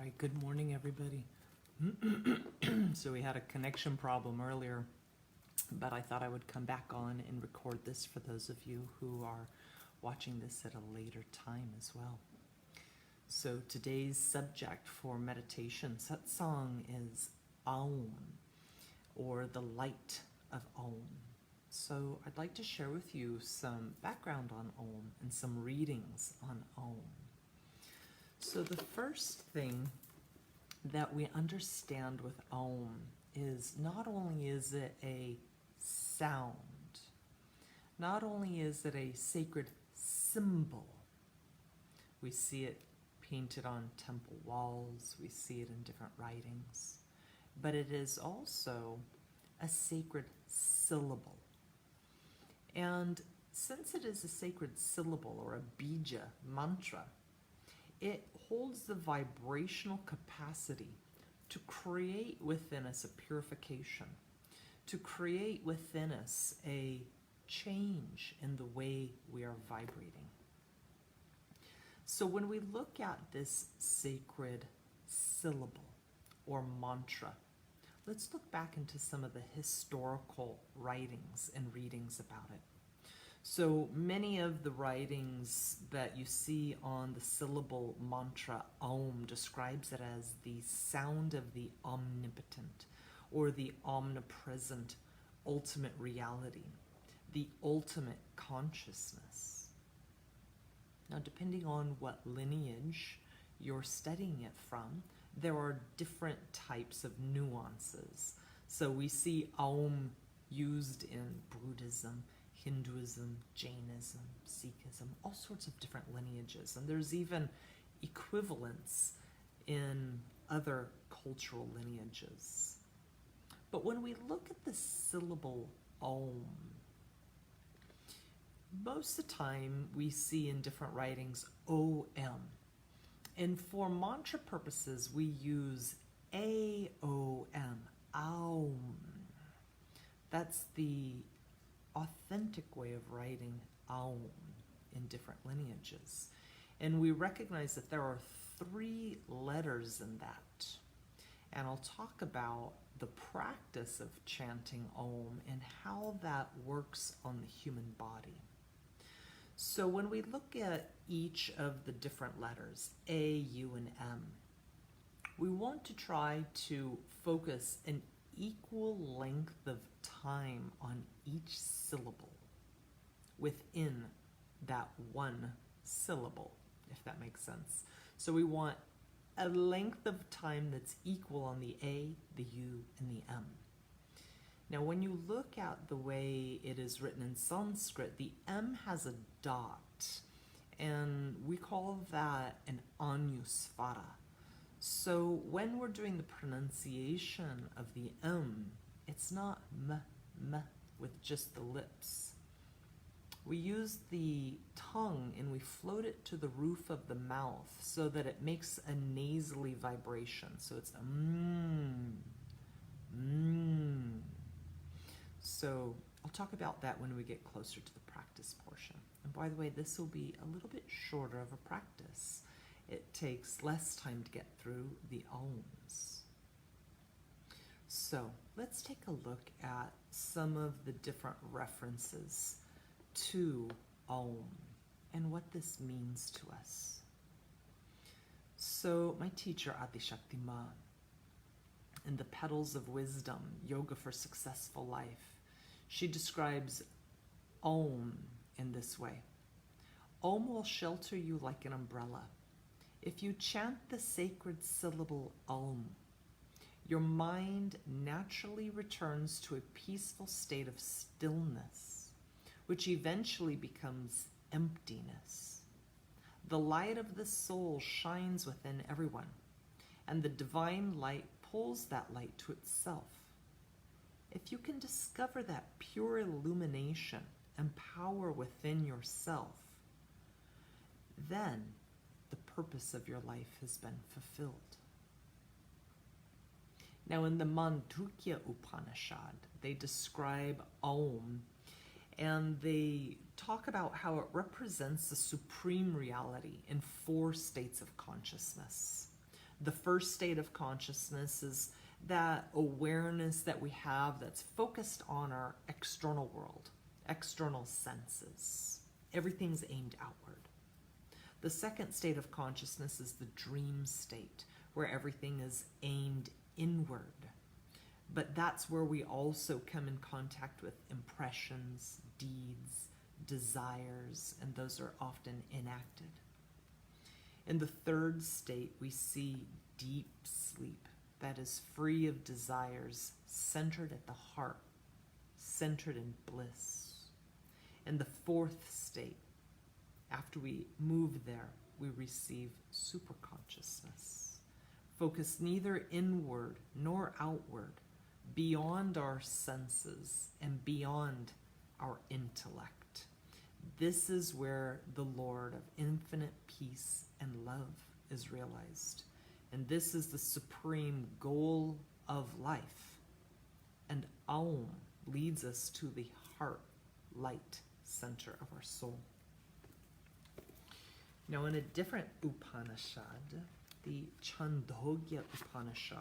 Hi, good morning, everybody. So we had a connection problem earlier, but I thought I would come back on and record this for those of you who are watching this at a later time as well. So today's subject for meditation, Satsang, is Aum, or the light of Aum. So I'd like to share with you some background on Aum and some readings on Aum. So the first thing that we understand with Aum is not only is it a sound, not only is it a sacred symbol, we see it painted on temple walls, we see it in different writings, but it is also a sacred syllable. And since it is a sacred syllable or a bija mantra, it holds the vibrational capacity to create within us a purification, to create within us a change in the way we are vibrating. So when we look at this sacred syllable or mantra, let's look back into some of the historical writings and readings about it. So many of the writings that you see on the syllable mantra Aum describes it as the sound of the omnipotent or the omnipresent ultimate reality, the ultimate consciousness. Now, depending on what lineage you're studying it from, there are different types of nuances. So we see Aum used in Buddhism, Hinduism, Jainism, Sikhism, all sorts of different lineages. And there's even equivalents in other cultural lineages. But when we look at the syllable Aum, most of the time we see in different writings O-M. And for mantra purposes, we use A-O-M, Aum. That's the authentic way of writing Aum in different lineages. And we recognize that there are 3 letters in that. And I'll talk about the practice of chanting Aum and how that works on the human body. So when we look at each of the different letters, A, U, and M, we want to try to focus an equal length of time on each syllable within that one syllable, if that makes sense. So we want a length of time that's equal on the A, the U, and the M. Now, when you look at the way it is written in Sanskrit, the M has a dot, and we call that an anusvara. So when we're doing the pronunciation of the M, it's not m with just the lips. We use the tongue and we float it to the roof of the mouth so that it makes a nasally vibration. So it's a So I'll talk about that when we get closer to the practice portion. And by the way, this will be a little bit shorter of a practice. It takes less time to get through the Aums. So let's take a look at some of the different references to Aum and what this means to us. So my teacher, Adishakti Maa, in the Petals of Wisdom, Yoga for Successful Life, she describes Aum in this way. Aum will shelter you like an umbrella. If you chant the sacred syllable Aum, your mind naturally returns to a peaceful state of stillness, which eventually becomes emptiness. The light of the soul shines within everyone, and the divine light pulls that light to itself. If you can discover that pure illumination and power within yourself, then the purpose of your life has been fulfilled. Now in the Mandukya Upanishad, they describe Aum and they talk about how it represents the supreme reality in 4 states of consciousness. The The first state of consciousness is that awareness that we have that's focused on our external world, external senses. Everything's aimed outward. The second state of consciousness is the dream state, where everything is aimed inward. But that's where we also come in contact with impressions, deeds, desires, and those are often enacted. In the third state, we see deep sleep that is free of desires, centered at the heart, centered in bliss. In the fourth state, after we move there, we receive superconsciousness, focused neither inward nor outward, beyond our senses and beyond our intellect. This is where the Lord of infinite peace and love is realized. And this is the supreme goal of life. And Aum leads us to the heart, light center of our soul. Now, in a different Upanishad, the Chandogya Upanishad,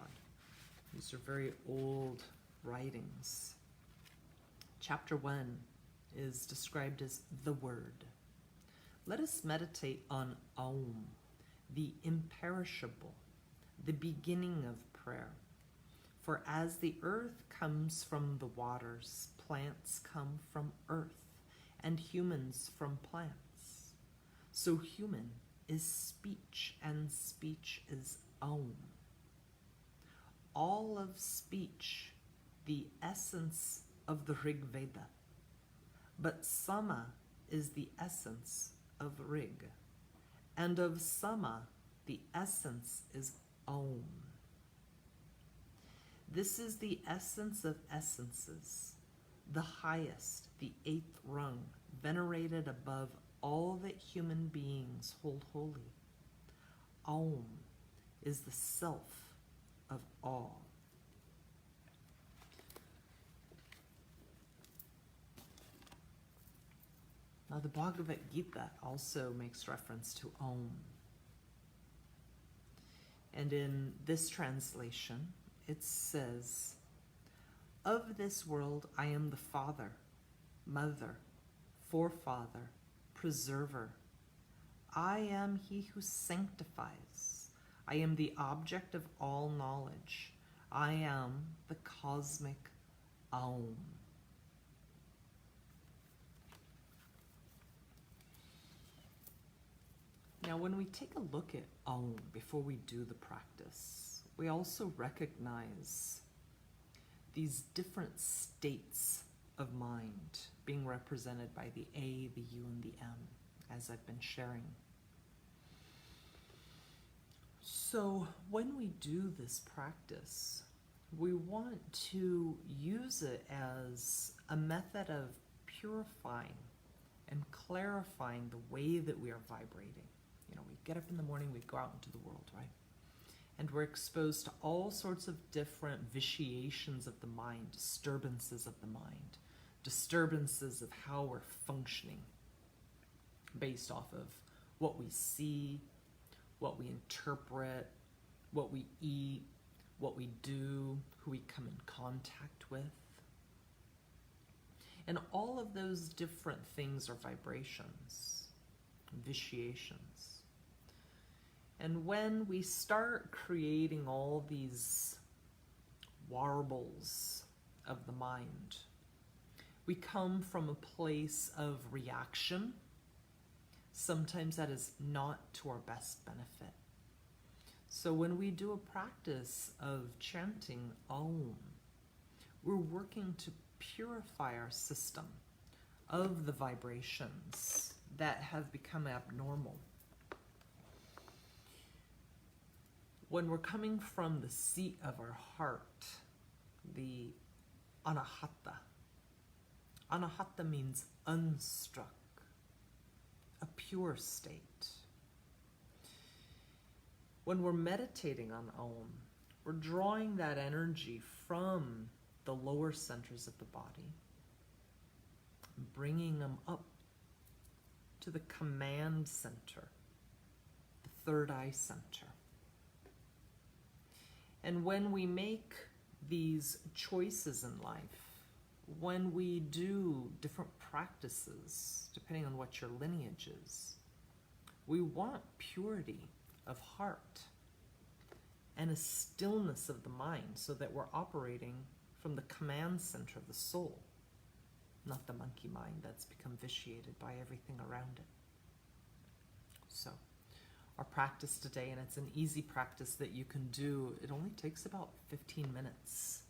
these are very old writings. Chapter 1 is described as the Word. Let us meditate on Aum, the imperishable, the beginning of prayer. For as the earth comes from the waters, plants come from earth, and humans from plants. So human is speech, and speech is Aum. All of speech, the essence of the Rig Veda. But Sama is the essence of Rig. And of Sama, the essence is Aum. This is the essence of essences, the highest, the eighth rung, venerated above all that human beings hold holy. Aum is the self of all. Now, the Bhagavad Gita also makes reference to Aum. And in this translation, it says, "Of this world I am the father, mother, forefather, preserver. I am he who sanctifies. I am the object of all knowledge. I am the cosmic Aum." Now, when we take a look at Aum before we do the practice, we also recognize these different states of mind being represented by the A, the U, and the M, as I've been sharing. So when we do this practice, we want to use it as a method of purifying and clarifying the way that we are vibrating. You know, we get up in the morning, we go out into the world, right? And we're exposed to all sorts of different vitiations of the mind, disturbances of the mind, disturbances of how we're functioning based off of what we see, what we interpret, what we eat, what we do, who we come in contact with. And all of those different things are vibrations, vitiations. And when we start creating all these warbles of the mind, we come from a place of reaction. Sometimes that is not to our best benefit. So when we do a practice of chanting Aum, we're working to purify our system of the vibrations that have become abnormal. When we're coming from the seat of our heart, the anahata. Anahata means unstruck, a pure state. When we're meditating on Aum, we're drawing that energy from the lower centers of the body, bringing them up to the command center, the third eye center. And when we make these choices in life, when we do different practices, depending on what your lineage is, we want purity of heart and a stillness of the mind so that we're operating from the command center of the soul, not the monkey mind that's become vitiated by everything around it. So, our practice today, and it's an easy practice that you can do, it only takes about 15 minutes.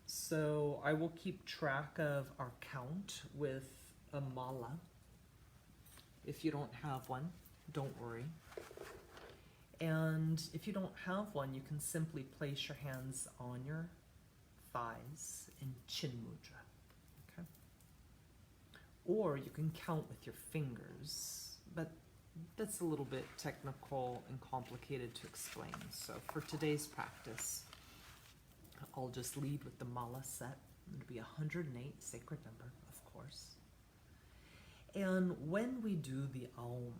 So I will keep track of our count with a mala. If you don't have one, don't worry. And if you don't have one, you can simply place your hands on your thighs in chin mudra. Okay? Or you can count with your fingers, but that's a little bit technical and complicated to explain. So for today's practice, I'll just lead with the mala set. It'll be 108, sacred number, of course. And when we do the Aum,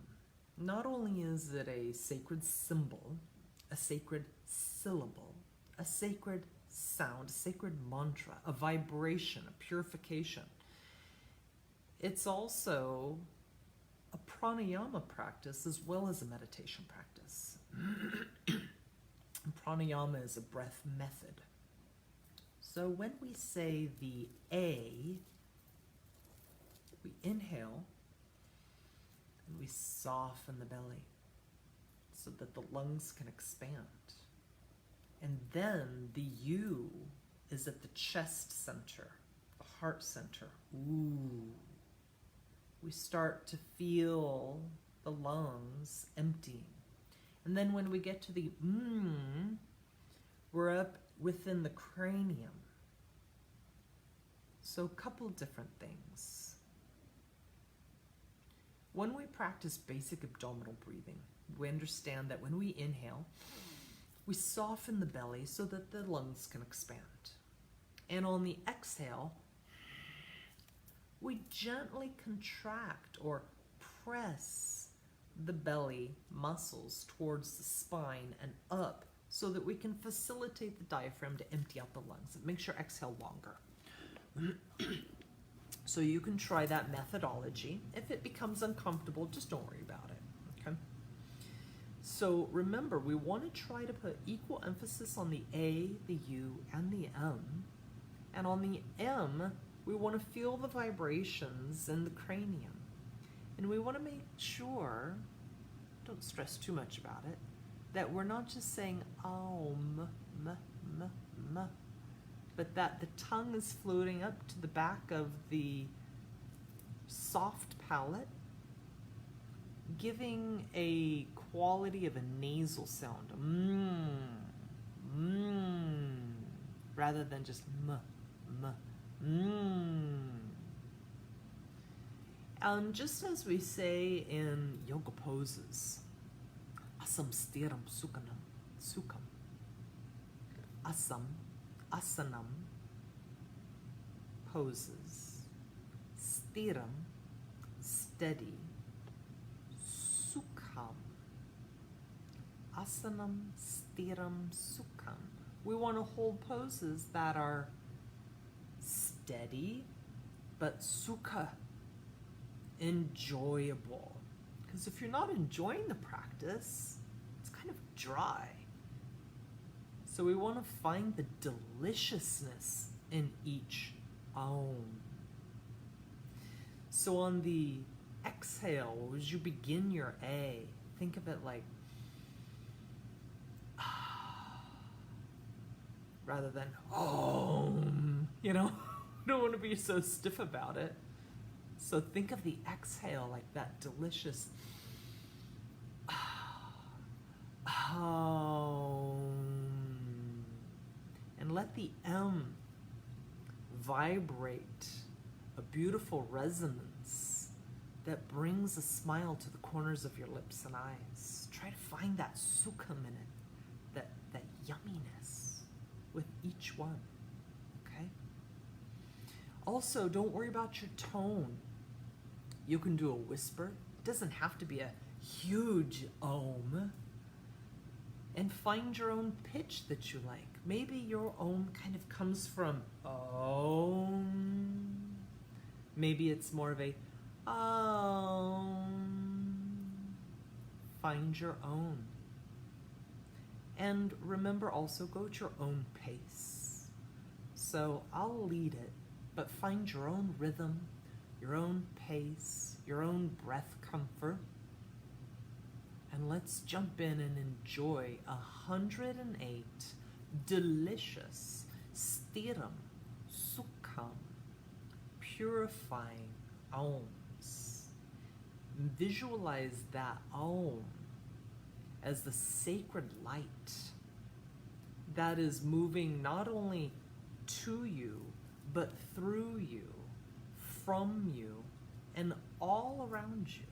not only is it a sacred symbol, a sacred syllable, a sacred sound, a sacred mantra, a vibration, a purification, it's also a pranayama practice as well as a meditation practice. Pranayama is a breath method. So when we say the A, we inhale and we soften the belly so that the lungs can expand. And then the U is at the chest center, the heart center. Ooh. We start to feel the lungs emptying. And then when we get to the we're up within the cranium. So a couple different things. When we practice basic abdominal breathing, we understand that when we inhale, we soften the belly so that the lungs can expand. And on the exhale, we gently contract or press the belly muscles towards the spine and up so that we can facilitate the diaphragm to empty out the lungs. It makes your exhale longer. So you can try that methodology. If it becomes uncomfortable, just don't worry about it, okay? So remember, we want to try to put equal emphasis on the A, the U, and the M. And on the M, we want to feel the vibrations in the cranium. And we want to make sure, don't stress too much about it, that we're not just saying Aum, but that the tongue is floating up to the back of the soft palate, giving a quality of a nasal sound, rather than just And just as we say in yoga poses, asam stiram sukham, asam, asanam, poses, stiram, steady, sukham, asanam, stiram, sukham. We want to hold poses that are steady, but sukha, enjoyable. Because if you're not enjoying the practice, it's kind of dry. So we want to find the deliciousness in each Aum. So on the exhale, as you begin your A, think of it like rather than Om, you know? Don't want to be so stiff about it. So think of the exhale like that delicious and let the M vibrate a beautiful resonance that brings a smile to the corners of your lips and eyes. Try to find that sukham in it, that yumminess with each one, okay? Also, don't worry about your tone. You can do a whisper. It doesn't have to be a huge Om. And find your own pitch that you like. Maybe your own kind of comes from Om. Maybe it's more of a Find your own. And remember, also go at your own pace. So I'll lead it, but find your own rhythm, your own pace, your own breath comfort. And let's jump in and enjoy 108 delicious, stiram, sukham, purifying Oms. Visualize that Om as the sacred light that is moving not only to you, but through you, from you, and all around you.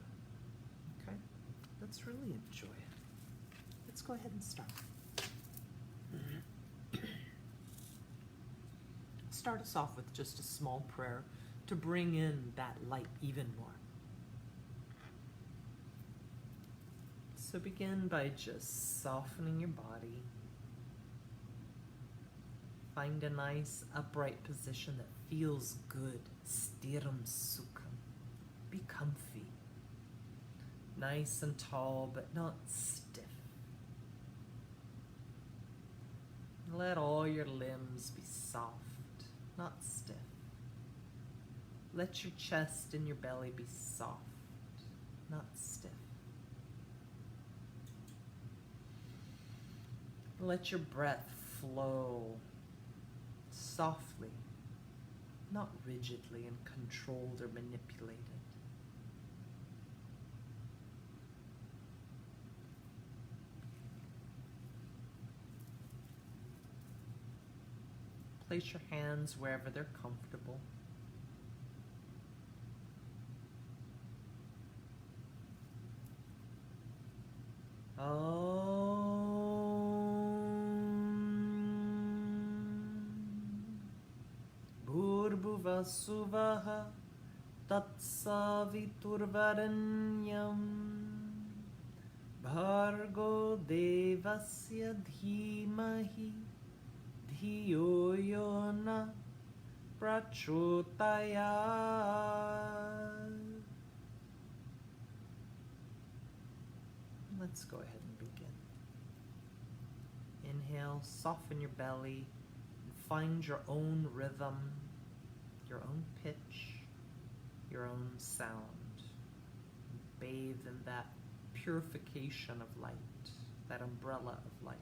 Okay? Let's really enjoy it. Let's go ahead and start. Start us off with just a small prayer to bring in that light even more. So begin by just softening your body. Find a nice upright position that feels good. Stiram sukham. Be comfy. Nice and tall, but not stiff. Let all your limbs be soft, not stiff. Let your chest and your belly be soft, not stiff. Let your breath flow softly, not rigidly and controlled or manipulated. Place your hands wherever they're comfortable. Bhurbhuva suvaha tatsaviturvaranyam bhargo devasya dhimahi dhiyo yona prachodayat. Let's go ahead and begin. Inhale, soften your belly, and find your own rhythm, your own pitch, your own sound. Bathe in that purification of light, that umbrella of light.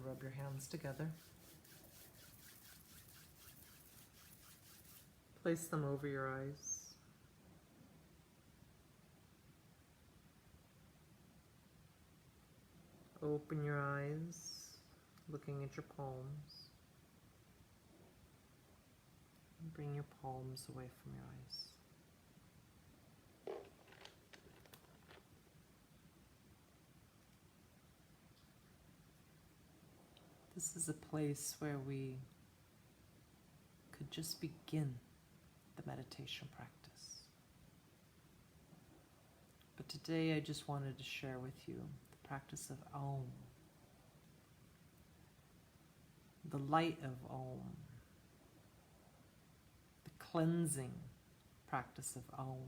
rub your hands together. Place them over your eyes. Open your eyes, looking at your palms. And bring your palms away from your eyes. This is a place where we could just begin the meditation practice. But today I just wanted to share with you the practice of Om, the light of Om, the cleansing practice of Om,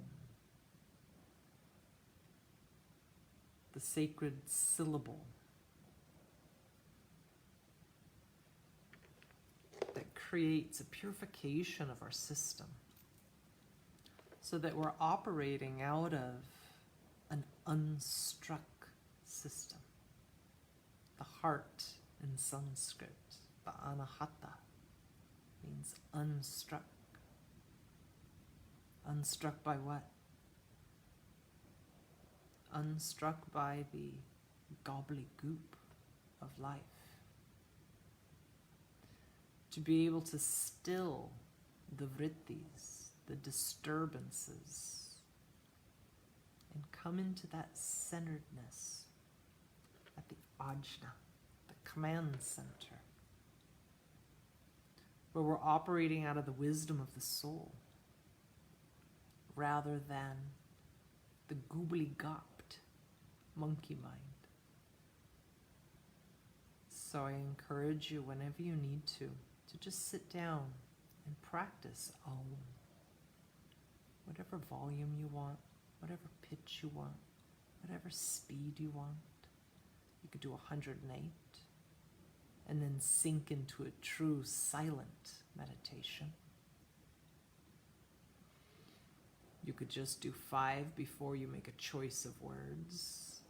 the sacred syllable that creates a purification of our system so that we're operating out of an unstruck system. The heart in Sanskrit, the anahata, means unstruck. Unstruck by what? Unstruck by the gobbledygook of life. To be able to still the vrittis, the disturbances, and come into that centeredness at the ajna, the command center, where we're operating out of the wisdom of the soul rather than the gobbly-gopped monkey mind. So I encourage you, whenever you need to just sit down and practice Om. Whatever volume you want, whatever pitch you want, whatever speed you want. You could do 108 and then sink into a true silent meditation. You could just do 5 before you make a choice of words.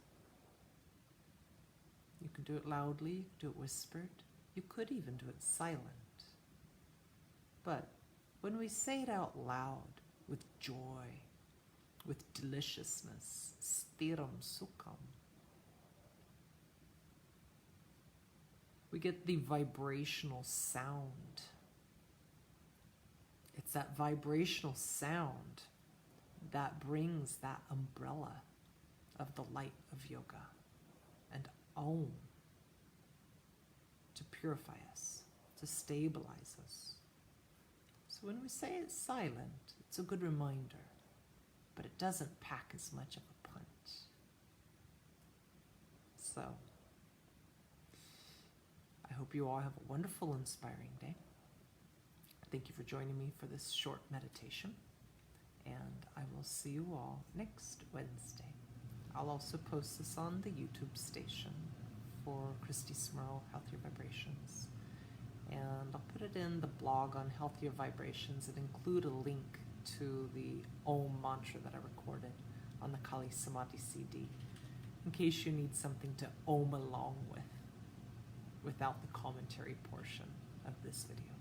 You can do it loudly, you can do it whispered. You could even do it silent. But when we say it out loud, with joy, with deliciousness, stiram sukham, we get the vibrational sound. It's that vibrational sound that brings that umbrella of the light of yoga and Om to purify us, to stabilize us. So when we say it's silent, it's a good reminder, but it doesn't pack as much of a punch. So I hope you all have a wonderful, inspiring day. Thank you for joining me for this short meditation, and I will see you all next Wednesday. I'll also post this on the YouTube station for Christy Smurl, Healthier Vibrations. And I'll put it in the blog on Healthier Vibrations and include a link to the Om mantra that I recorded on the Kali Samadhi CD, in case you need something to Om along with, without the commentary portion of this video.